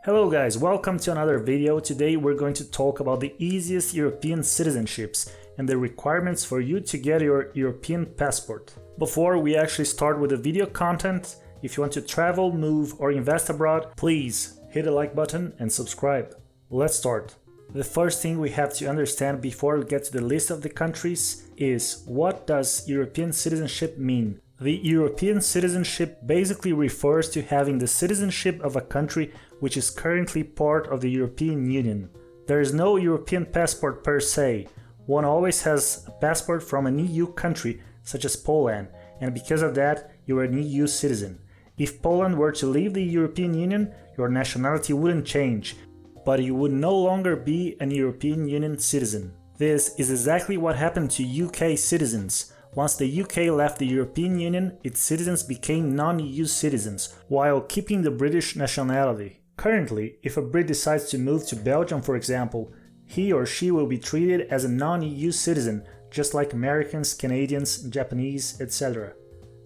Hello guys, welcome to another video. Today we're going to talk about the easiest European citizenships and the requirements for you to get your European passport. Before we actually start with the video content, if you want to travel, move or invest abroad, please hit the like button and subscribe. Let's start. The first thing we have to understand before we get to the list of the countries is, what does European citizenship mean? The European citizenship basically refers to having the citizenship of a country which is currently part of the European Union. There is no European passport per se. One always has a passport from an EU country, such as Poland, and because of that, you are an EU citizen. If Poland were to leave the European Union, your nationality wouldn't change, but you would no longer be an European Union citizen. This is exactly what happened to UK citizens. Once the UK left the European Union, its citizens became non-EU citizens, while keeping the British nationality. Currently, if a Brit decides to move to Belgium, for example, he or she will be treated as a non-EU citizen, just like Americans, Canadians, Japanese, etc.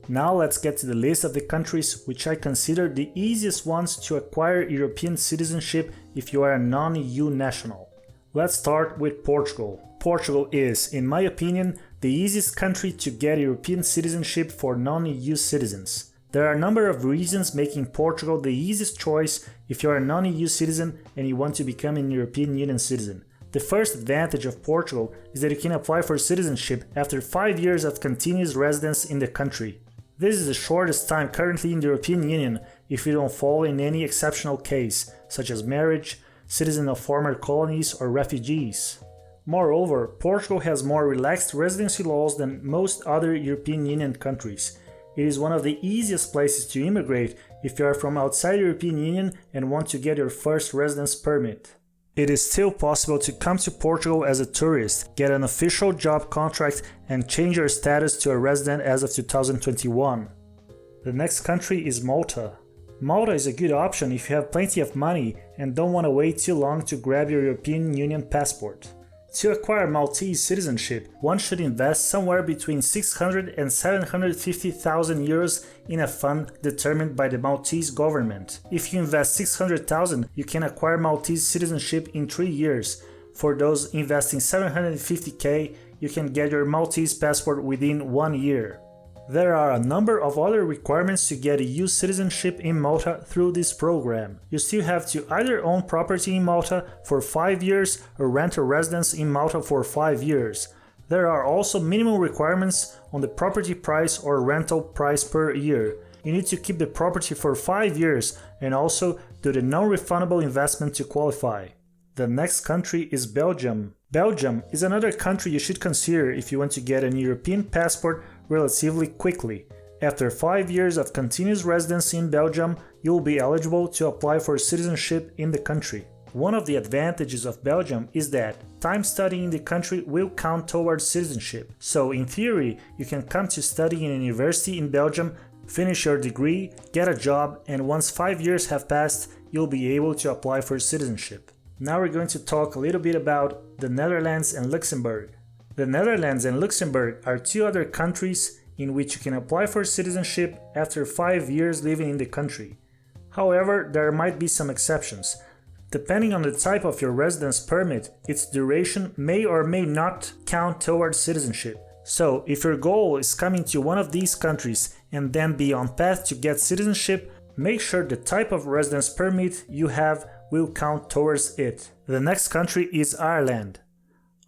Now let's get to the list of the countries which I consider the easiest ones to acquire European citizenship if you are a non-EU national. Let's start with Portugal. Portugal is, in my opinion, the easiest country to get European citizenship for non-EU citizens. There are a number of reasons making Portugal the easiest choice if you are a non-EU citizen and you want to become an European Union citizen. The first advantage of Portugal is that you can apply for citizenship after 5 years of continuous residence in the country. This is the shortest time currently in the European Union if you don't fall in any exceptional case, such as marriage, citizen of former colonies, or refugees. Moreover, Portugal has more relaxed residency laws than most other European Union countries. It is one of the easiest places to immigrate if you are from outside the European Union and want to get your first residence permit. It is still possible to come to Portugal as a tourist, get an official job contract and change your status to a resident as of 2021. The next country is Malta. Malta is a good option if you have plenty of money and don't want to wait too long to grab your European Union passport. To acquire Maltese citizenship, one should invest somewhere between 600 and 750,000 euros in a fund determined by the Maltese government. If you invest 600,000, you can acquire Maltese citizenship in 3 years. For those investing 750k, you can get your Maltese passport within 1 year. There are a number of other requirements to get EU citizenship in Malta through this program. You still have to either own property in Malta for 5 years or rent a residence in Malta for 5 years. There are also minimum requirements on the property price or rental price per year. You need to keep the property for 5 years and also do the non-refundable investment to qualify. The next country is Belgium. Belgium is another country you should consider if you want to get an European passport relatively quickly. After 5 years of continuous residence in Belgium, you will be eligible to apply for citizenship in the country. One of the advantages of Belgium is that time studying in the country will count towards citizenship. So in theory, you can come to study in a university in Belgium, finish your degree, get a job, and once 5 years have passed, you'll be able to apply for citizenship. Now we're going to talk a little bit about the Netherlands and Luxembourg. The Netherlands and Luxembourg are two other countries in which you can apply for citizenship after 5 years living in the country. However, there might be some exceptions. Depending on the type of your residence permit, its duration may or may not count towards citizenship. So, if your goal is coming to one of these countries and then be on path to get citizenship, make sure the type of residence permit you have will count towards it. The next country is Ireland.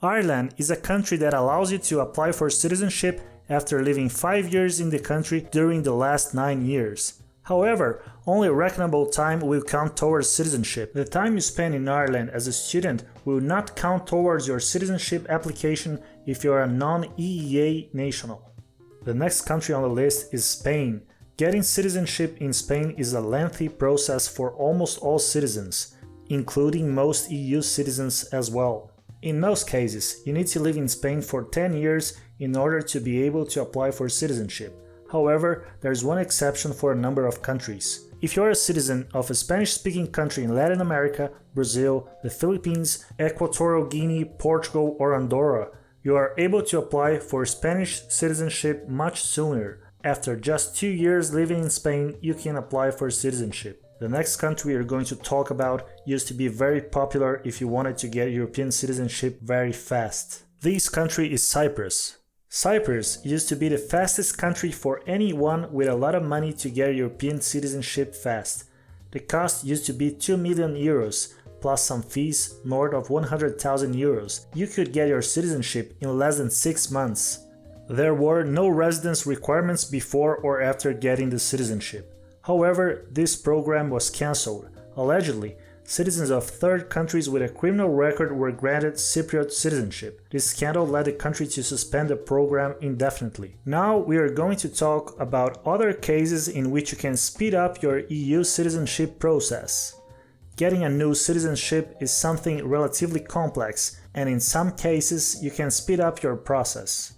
Ireland is a country that allows you to apply for citizenship after living 5 years in the country during the last 9 years. However, only reckonable time will count towards citizenship. The time you spend in Ireland as a student will not count towards your citizenship application if you are a non-EEA national. The next country on the list is Spain. Getting citizenship in Spain is a lengthy process for almost all citizens, including most EU citizens as well. In most cases, you need to live in Spain for 10 years in order to be able to apply for citizenship. However, there is one exception for a number of countries. If you are a citizen of a Spanish-speaking country in Latin America, Brazil, the Philippines, Equatorial Guinea, Portugal, or Andorra, you are able to apply for Spanish citizenship much sooner. After just 2 years living in Spain, you can apply for citizenship. The next country we're going to talk about used to be very popular if you wanted to get European citizenship very fast. This country is Cyprus. Cyprus used to be the fastest country for anyone with a lot of money to get European citizenship fast. The cost used to be 2 million euros, plus some fees north of 100,000 euros. You could get your citizenship in less than 6 months. There were no residence requirements before or after getting the citizenship. However, this program was cancelled. Allegedly, citizens of third countries with a criminal record were granted Cypriot citizenship. This scandal led the country to suspend the program indefinitely. Now we are going to talk about other cases in which you can speed up your EU citizenship process. Getting a new citizenship is something relatively complex, and in some cases you can speed up your process.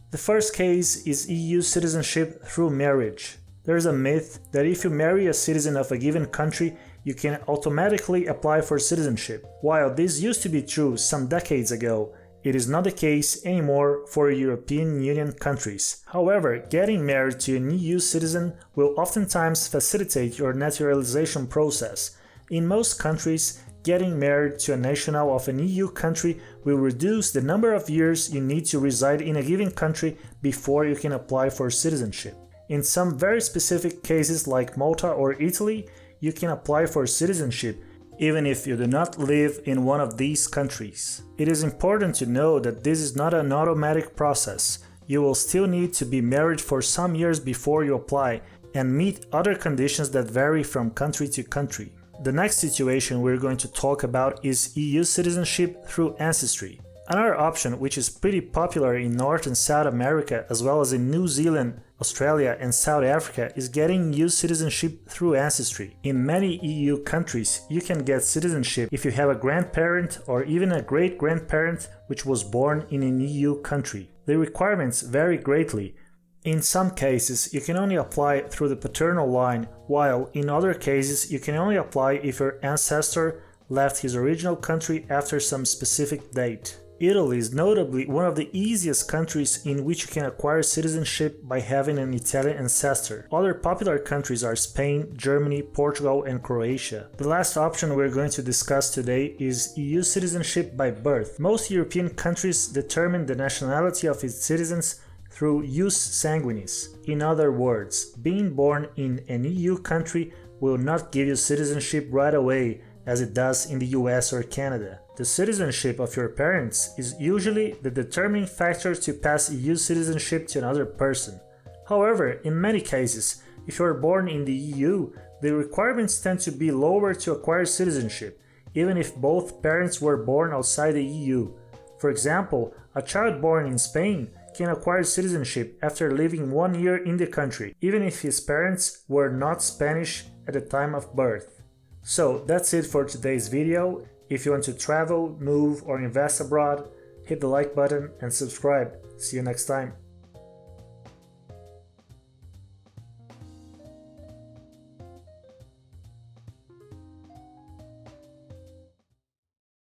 The first case is EU citizenship through marriage. There is a myth that if you marry a citizen of a given country, you can automatically apply for citizenship. While this used to be true some decades ago, it is not the case anymore for European Union countries. However, getting married to an EU citizen will oftentimes facilitate your naturalization process. In most countries, getting married to a national of an EU country will reduce the number of years you need to reside in a given country before you can apply for citizenship. In some very specific cases like Malta or Italy, you can apply for citizenship even if you do not live in one of these countries. It is important to know that this is not an automatic process. You will still need to be married for some years before you apply and meet other conditions that vary from country to country. The next situation we're going to talk about is EU citizenship through ancestry. Another option, which is pretty popular in North and South America as well as in New Zealand, Australia and South Africa, is getting EU citizenship through ancestry. In many EU countries, you can get citizenship if you have a grandparent or even a great-grandparent which was born in an EU country. The requirements vary greatly. In some cases, you can only apply through the paternal line, while in other cases, you can only apply if your ancestor left his original country after some specific date. Italy is notably one of the easiest countries in which you can acquire citizenship by having an Italian ancestor. Other popular countries are Spain, Germany, Portugal, and Croatia. The last option we're going to discuss today is EU citizenship by birth. Most European countries determine the nationality of its citizens through jus sanguinis. In other words, being born in an EU country will not give you citizenship right away as it does in the US or Canada. The citizenship of your parents is usually the determining factor to pass EU citizenship to another person. However, in many cases, if you are born in the EU, the requirements tend to be lower to acquire citizenship, even if both parents were born outside the EU. For example, a child born in Spain can acquire citizenship after living 1 year in the country, even if his parents were not Spanish at the time of birth. So that's it for today's video. If you want to travel, move, or invest abroad, hit the like button and subscribe. See you next time.